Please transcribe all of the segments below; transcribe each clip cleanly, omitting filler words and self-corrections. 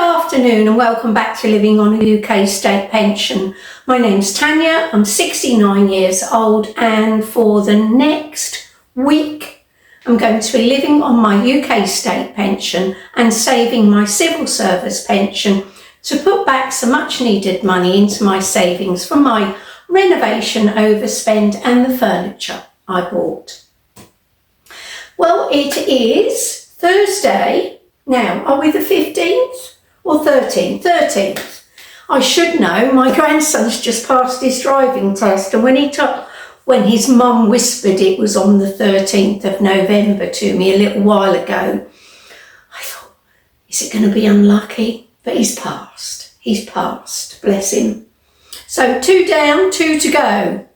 afternoon and welcome back to Living on a UK State Pension. My name's Tanya, I'm 69 years old, and for the next week I'm going to be living on my UK State Pension and saving my civil service pension to put back some much needed money into my savings for my renovation overspend and the furniture I bought. Well, it is Thursday. Now, are we the 15th or 13th? 13th. I should know, my grandson's just passed his driving test, and when his mum whispered it was on the 13th of November to me a little while ago, I thought, is it going to be unlucky? But he's passed. He's passed, bless him. So 2 down, 2 to go.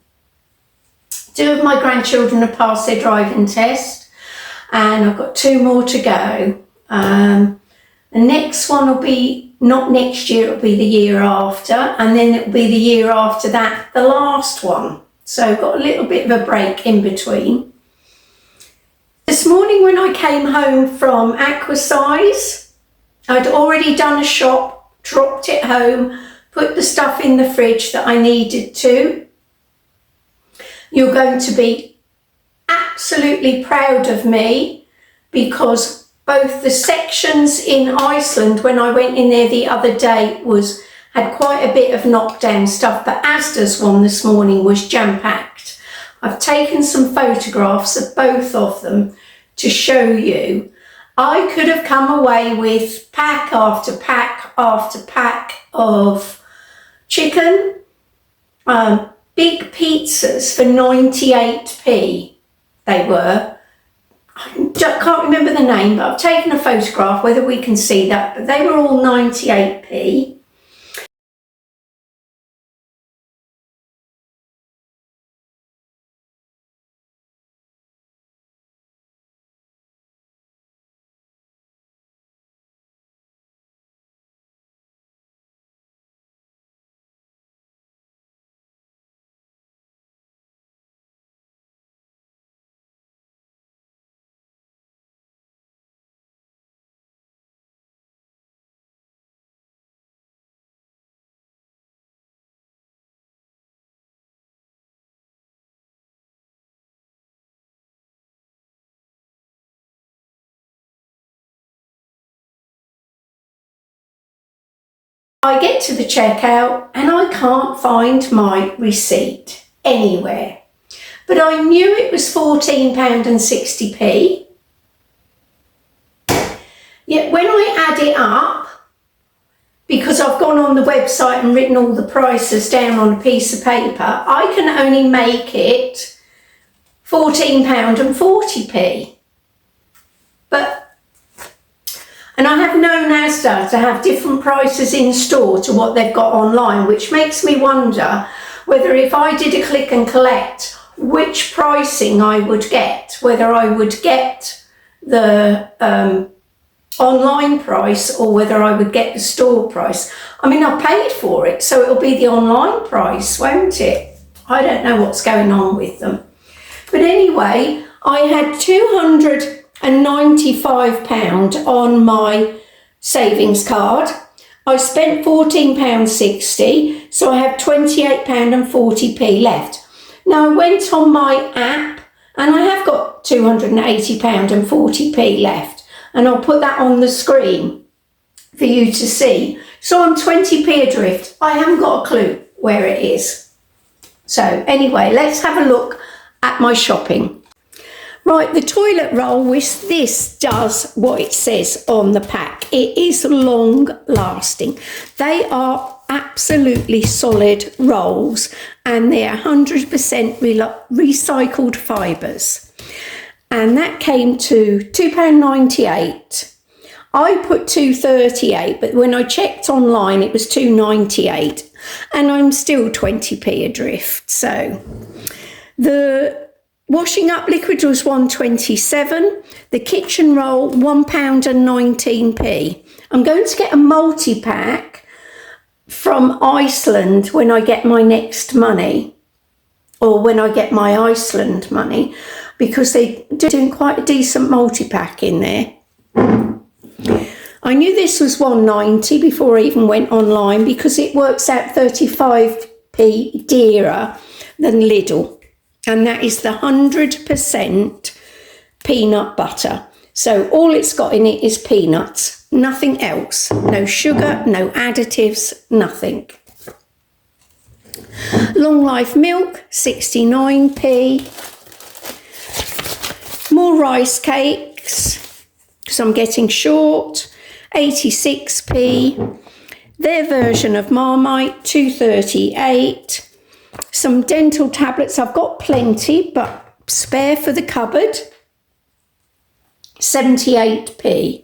2 of my grandchildren have passed their driving test, and I've got 2 more to go. The next one will be not next year, it'll be the year after, and then it'll be the year after that, the last one. So I've got a little bit of a break in between. This morning when I came home from Aquasize, I'd already done a shop, dropped it home, put the stuff in the fridge that I needed to. You're going to be absolutely proud of me, because both the sections in Iceland, when I went in there the other day, had quite a bit of knockdown stuff, but Asda's one this morning was jam-packed. I've taken some photographs of both of them to show you. I could have come away with pack after pack after pack of chicken, big pizzas for 98p they were. I can't remember the name, but I've taken a photograph, whether we can see that, but they were all 98p. I get to the checkout and I can't find my receipt anywhere. But I knew it was £14.60. Yet when I add it up, because I've gone on the website and written all the prices down on a piece of paper, I can only make it £14.40. And I have known Asda to have different prices in store to what they've got online, which makes me wonder whether if I did a click and collect, which pricing I would get, whether I would get the online price or whether I would get the store price. I mean, I paid for it, so it'll be the online price, won't it? I don't know what's going on with them. But anyway, I had £295 on my savings card. I spent £14.60, so I have £28.40 left. Now I went on my app and I have got £280.40 left, and I'll put that on the screen for you to see. So I'm 20p adrift. I haven't got a clue where it is. So anyway, let's have a look at my shopping. Right, the toilet roll, this does what it says on the pack. It is long lasting. They are absolutely solid rolls, and they're 100% recycled fibres. And that came to £2.98. I put £2.38, but when I checked online it was £2.98, and I'm still 20p adrift. So the washing up liquid was £1.27. The kitchen roll, £1.19. I'm going to get a multi-pack from Iceland when I get my next money, or when I get my Iceland money, because they're doing quite a decent multi-pack in there. I knew this was £1.90 before I even went online because it works out 35p dearer than Lidl. And that is the 100% peanut butter. So all it's got in it is peanuts, nothing else. No sugar, no additives, nothing. Long life milk, 69p. More rice cakes, because I'm getting short, 86p. Their version of Marmite, 2.38. Some dental tablets, I've got plenty, but spare for the cupboard, 78p.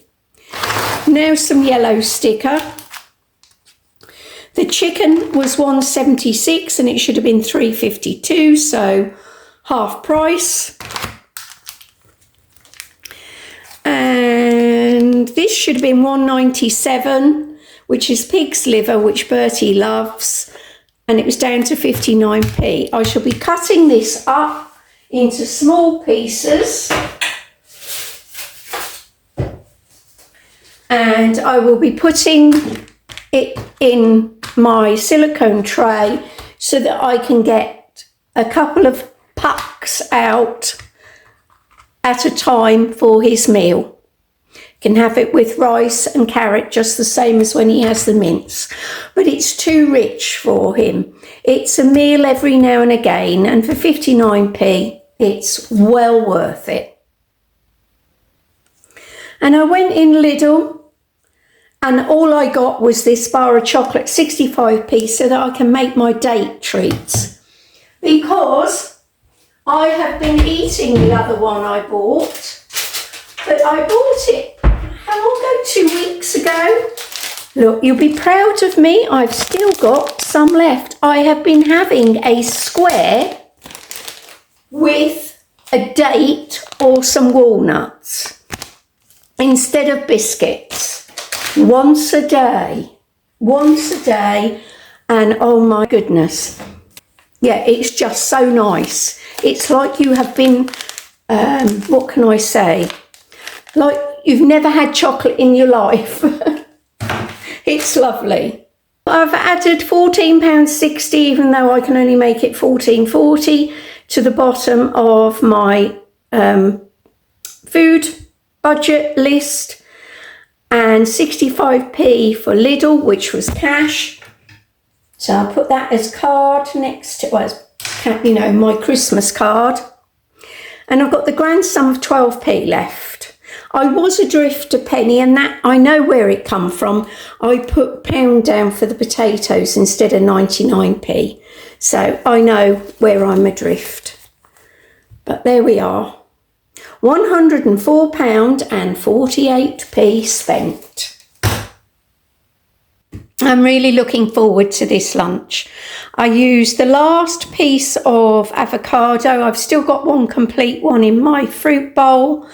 Now some yellow sticker. The chicken was 1.76 and it should have been 3.52, so half price. And this should have been 1.97, which is pig's liver, which Bertie loves, and it was down to 59p. I shall be cutting this up into small pieces, and I will be putting it in my silicone tray so that I can get a couple of pucks out at a time for his meal. Can have it with rice and carrot just the same as when he has the mince, but it's too rich for him. It's a meal every now and again, and for 59p it's well worth it. And I went in Lidl and all I got was this bar of chocolate, 65p, so that I can make my date treats, because I have been eating the other one I bought, but I bought it, how long ago? 2 weeks ago. Look, you'll be proud of me. I've still got some left. I have been having a square with a date or some walnuts instead of biscuits. Once a day, and oh my goodness. Yeah, it's just so nice. It's like you have been, what can I say? Like you've never had chocolate in your life. It's lovely. I've added £14.60, even though I can only make it £14.40, to the bottom of my food budget list, and 65p for Lidl, which was cash. So I'll put that as card next to, well, you know, my Christmas card. And I've got the grand sum of 12p left. I was adrift a penny, and that I know where it come from. I put £1 down for the potatoes instead of 99p. So I know where I'm adrift. But there we are. £104.48 spent. I'm really looking forward to this lunch. I used the last piece of avocado. I've still got one complete one in my fruit bowl.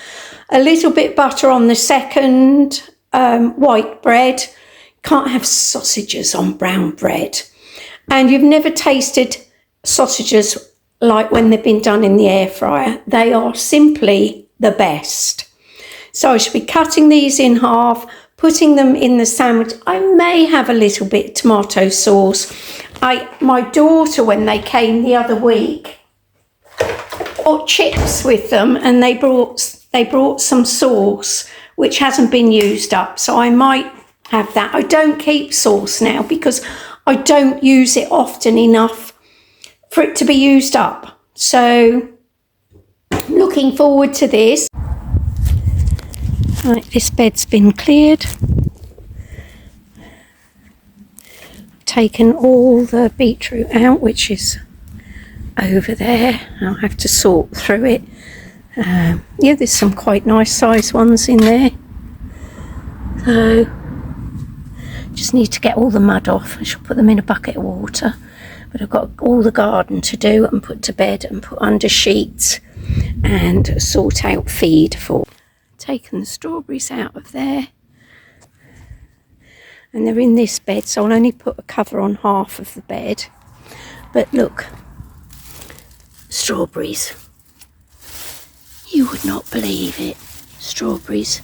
A little bit butter on the second, white bread. Can't have sausages on brown bread. And you've never tasted sausages like when they've been done in the air fryer. They are simply the best. So I should be cutting these in half, putting them in the sandwich. I may have a little bit of tomato sauce. My daughter, when they came the other week, bought chips with them, and they brought some sauce which hasn't been used up, so I might have that. I don't keep sauce now because I don't use it often enough for it to be used up. So looking forward to this. Right, this bed's been cleared. Taken all the beetroot out, which is over there. I'll have to sort through it. Yeah, there's some quite nice size ones in there. So just need to get all the mud off. I shall put them in a bucket of water. But I've got all the garden to do and put to bed and put under sheets and sort out feed for. Taken the strawberries out of there. And they're in this bed, so I'll only put a cover on half of the bed. But look, strawberries. You would not believe it. Strawberries.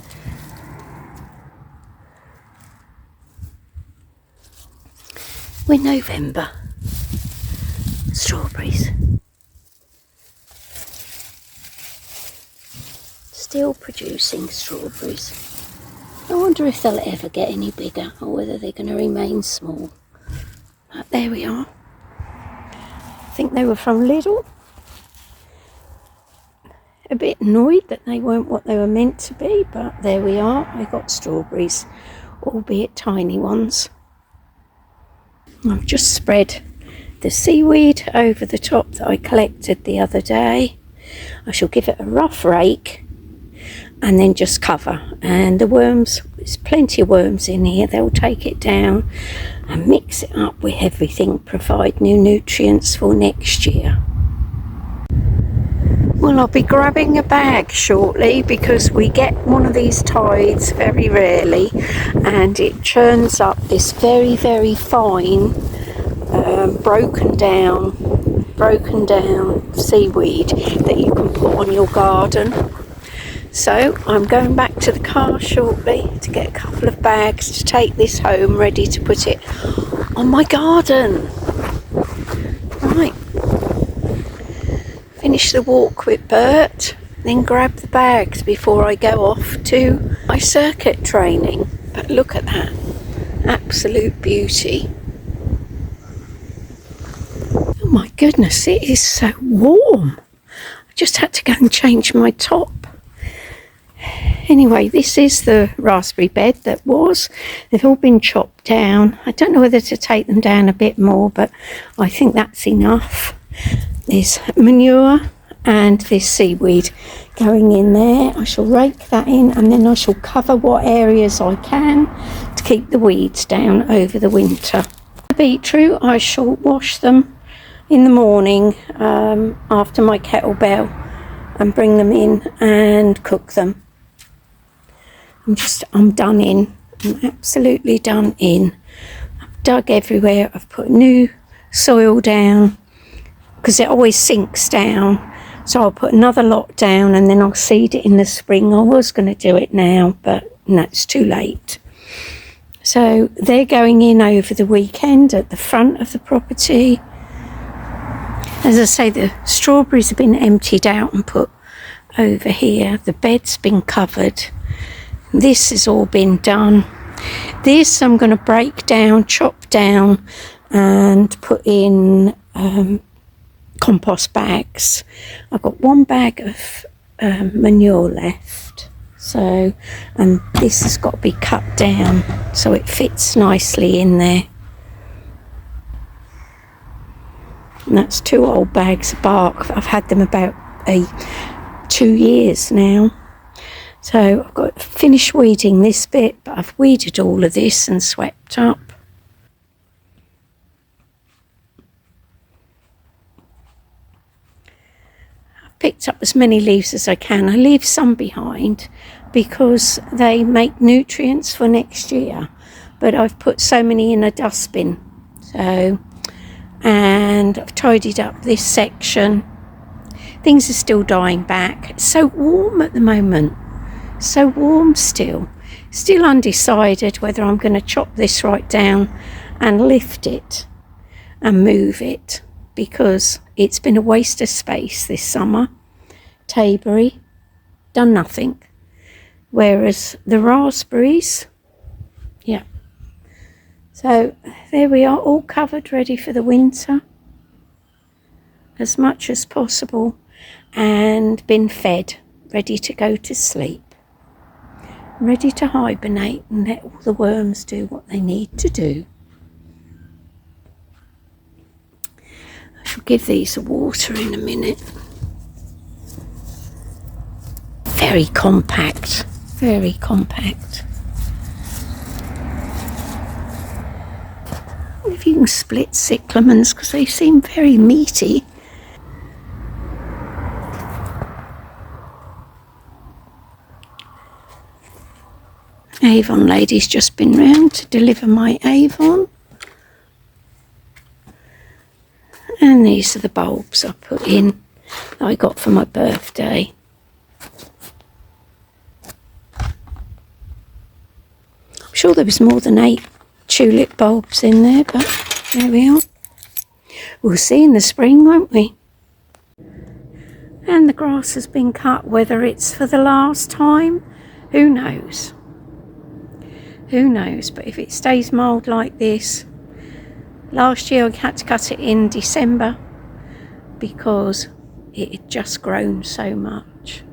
We're November. Strawberries. Still producing strawberries. I wonder if they'll ever get any bigger or whether they're going to remain small. But there we are. I think they were from Lidl. A bit annoyed that they weren't what they were meant to be, but there we are. I got strawberries, albeit tiny ones. I've just spread the seaweed over the top that I collected the other day. I shall give it a rough rake and then just cover. And the worms, there's plenty of worms in here, they'll take it down and mix it up with everything, provide new nutrients for next year. Well, I'll be grabbing a bag shortly because we get one of these tides very rarely and it churns up this very, very fine broken down seaweed that you can put on your garden. So I'm going back to the car shortly to get a couple of bags to take this home, ready to put it on my garden. Right, finish the walk with Bert, then grab the bags before I go off to my circuit training. But look at that, absolute beauty. Oh my goodness, it is so warm. I just had to go and change my top. Anyway, this is the raspberry bed that was. They've all been chopped down. I don't know whether to take them down a bit more, but I think that's enough. There's manure and this seaweed going in there. I shall rake that in and then I shall cover what areas I can to keep the weeds down over the winter. The beetroot, I shall wash them in the morning after my kettlebell and bring them in and cook them. I'm done in. I'm absolutely done in. I've dug everywhere. I've put new soil down because it always sinks down. So I'll put another lot down and then I'll seed it in the spring. I was going to do it now, but no, it's too late. So they're going in over the weekend at the front of the property. As I say, the strawberries have been emptied out and put over here. The bed's been covered. This has all been done. This I'm going to break down, chop down and put in compost bags. I've got one bag of manure left. So, and this has got to be cut down so it fits nicely in there. And that's 2 old bags of bark. I've had them about 2 years now. So I've got to finish weeding this bit, but I've weeded all of this and swept up. I've picked up as many leaves as I can. I leave some behind because they make nutrients for next year, but I've put so many in a dustbin. And I've tidied up this section. Things are still dying back. It's so warm at the moment. So warm still undecided whether I'm going to chop this right down and lift it and move it because it's been a waste of space this summer. Tayberry, done nothing, whereas the raspberries, yeah, so there we are, all covered, ready for the winter as much as possible and been fed, ready to go to sleep. Ready to hibernate and let all the worms do what they need to do. I shall give these a water in a minute. Very compact, very compact. I wonder if you can split cyclamens because they seem very meaty. Avon lady's just been round to deliver my Avon. And these are the bulbs I put in that I got for my birthday. I'm sure there was more than 8 tulip bulbs in there, but There we are. We'll see in the spring, won't we? And the grass has been cut. Whether it's for the last time, who knows? Who knows? But if it stays mild like this, last year I had to cut it in December because it had just grown so much.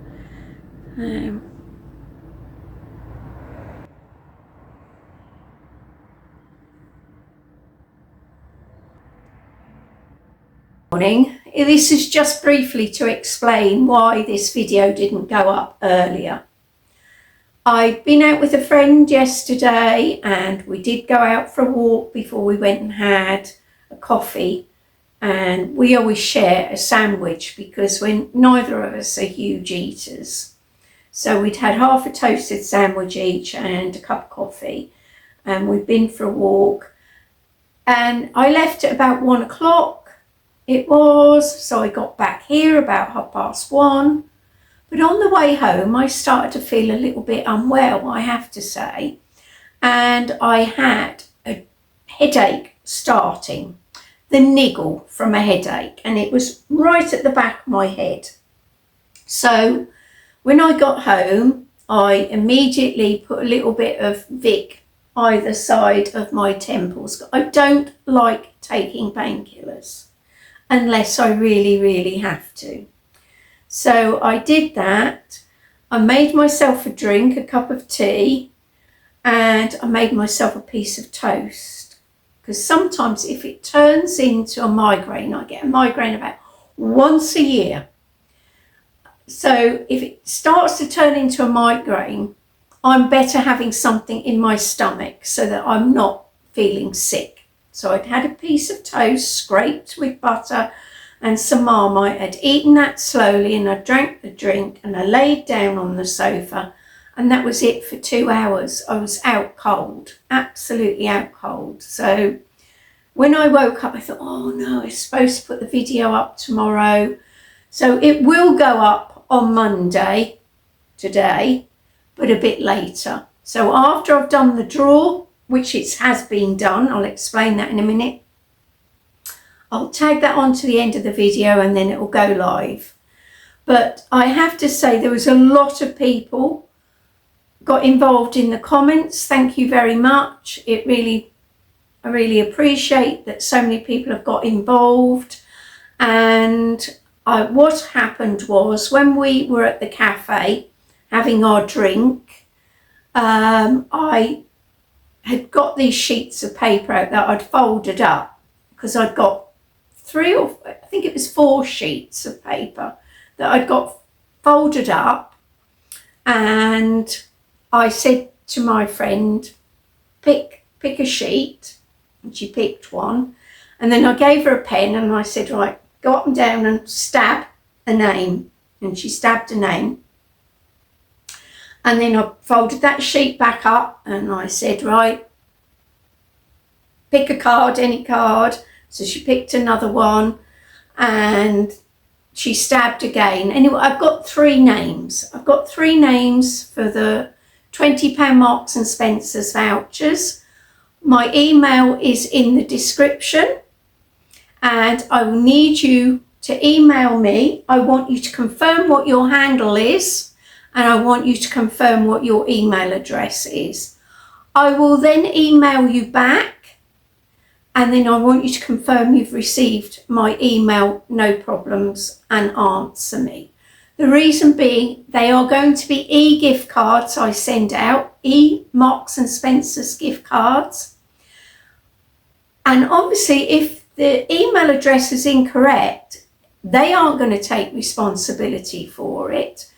Morning. This is just briefly to explain why this video didn't go up earlier. I'd been out with a friend yesterday and we did go out for a walk before we went and had a coffee, and we always share a sandwich because neither of us are huge eaters. So we'd had half a toasted sandwich each and a cup of coffee, and we'd been for a walk, and I left at about 1 o'clock. It was, so I got back here about 1:30. But on the way home, I started to feel a little bit unwell, I have to say. And I had a headache starting, the niggle from a headache, and it was right at the back of my head. So when I got home, I immediately put a little bit of Vic either side of my temples. I don't like taking painkillers unless I really, really have to. So I did that. I made myself a drink, a cup of tea, and I made myself a piece of toast. Because sometimes if it turns into a migraine, I get a migraine about once a year. So if it starts to turn into a migraine, I'm better having something in my stomach so that I'm not feeling sick. So I'd had a piece of toast scraped with butter and some Marmite. I'd eaten that slowly and I drank the drink and I laid down on the sofa, and that was it for 2 hours. I was out cold, absolutely out cold. So when I woke up, I thought, oh no, I'm supposed to put the video up tomorrow. So it will go up on Monday, today, but a bit later. So after I've done the draw, which it has been done, I'll explain that in a minute. I'll tag that on to the end of the video and then it will go live. But I have to say there was a lot of people got involved in the comments. Thank you very much. I really appreciate that so many people have got involved. And what happened was when we were at the cafe having our drink, I had got these sheets of paper out that I'd folded up because I'd got 4 sheets of paper that I'd got folded up, and I said to my friend, pick a sheet, and she picked one, and then I gave her a pen and I said, right, go up and down and stab a name, and she stabbed a name. And then I folded that sheet back up and I said, right, pick a card, any card. So she picked another one and she stabbed again. Anyway, I've got 3 names. I've got 3 names for the £20 Marks and Spencer's vouchers. My email is in the description and I will need you to email me. I want you to confirm what your handle is and I want you to confirm what your email address is. I will then email you back, and then I want you to confirm you've received my email, no problems, and answer me. The reason being, they are going to be e-gift cards I send out, Marks and Spencer's gift cards. And obviously, if the email address is incorrect, they aren't going to take responsibility for it.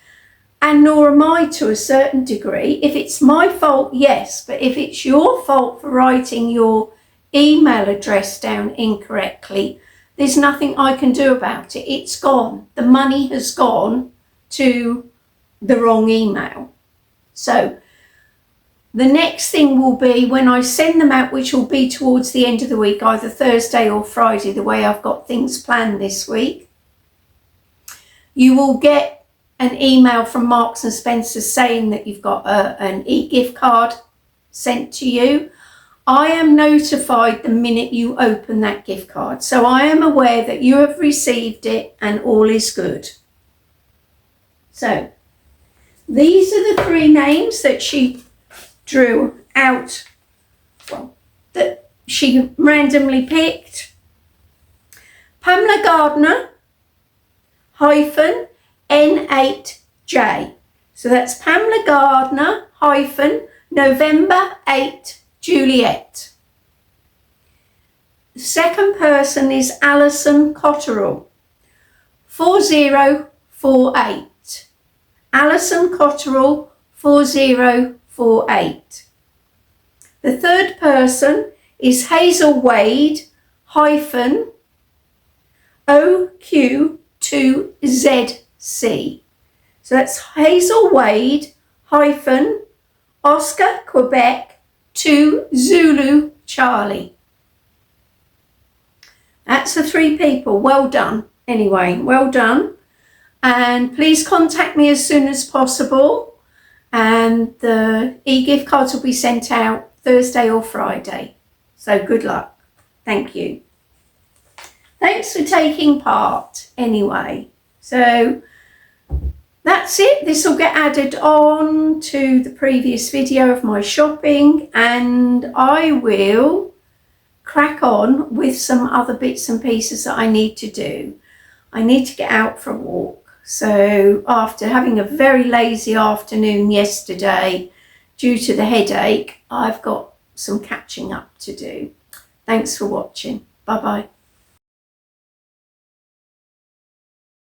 And nor am I, to a certain degree. If it's my fault, yes, but if it's your fault for writing your email address down incorrectly, there's nothing I can do about it. It's gone. The money has gone to the wrong email. So the next thing will be when I send them out, which will be towards the end of the week, either Thursday or Friday, the way I've got things planned this week, you will get an email from Marks and Spencer saying that you've got an e-gift card sent to you. I am notified the minute you open that gift card. So I am aware that you have received it and all is good. So these are the 3 names that she drew out, well, that she randomly picked. Pamela Gardner hyphen N8J. So that's Pamela Gardner hyphen November 8 Juliet. The second person is Alison Cotterill 4048. Alison Cotterill 4048. The third person is Hazel Wade hyphen OQ2ZC. So that's Hazel Wade hyphen Oscar Quebec 2 Zulu Charlie. That's the 3 people. Well done. Anyway, well done. And please contact me as soon as possible. And the e-gift cards will be sent out Thursday or Friday. So good luck. Thank you. Thanks for taking part anyway. So that's it. This will get added on to the previous video of my shopping, and I will crack on with some other bits and pieces that I need to do. I need to get out for a walk. So after having a very lazy afternoon yesterday due to the headache, I've got some catching up to do. Thanks for watching. Bye bye.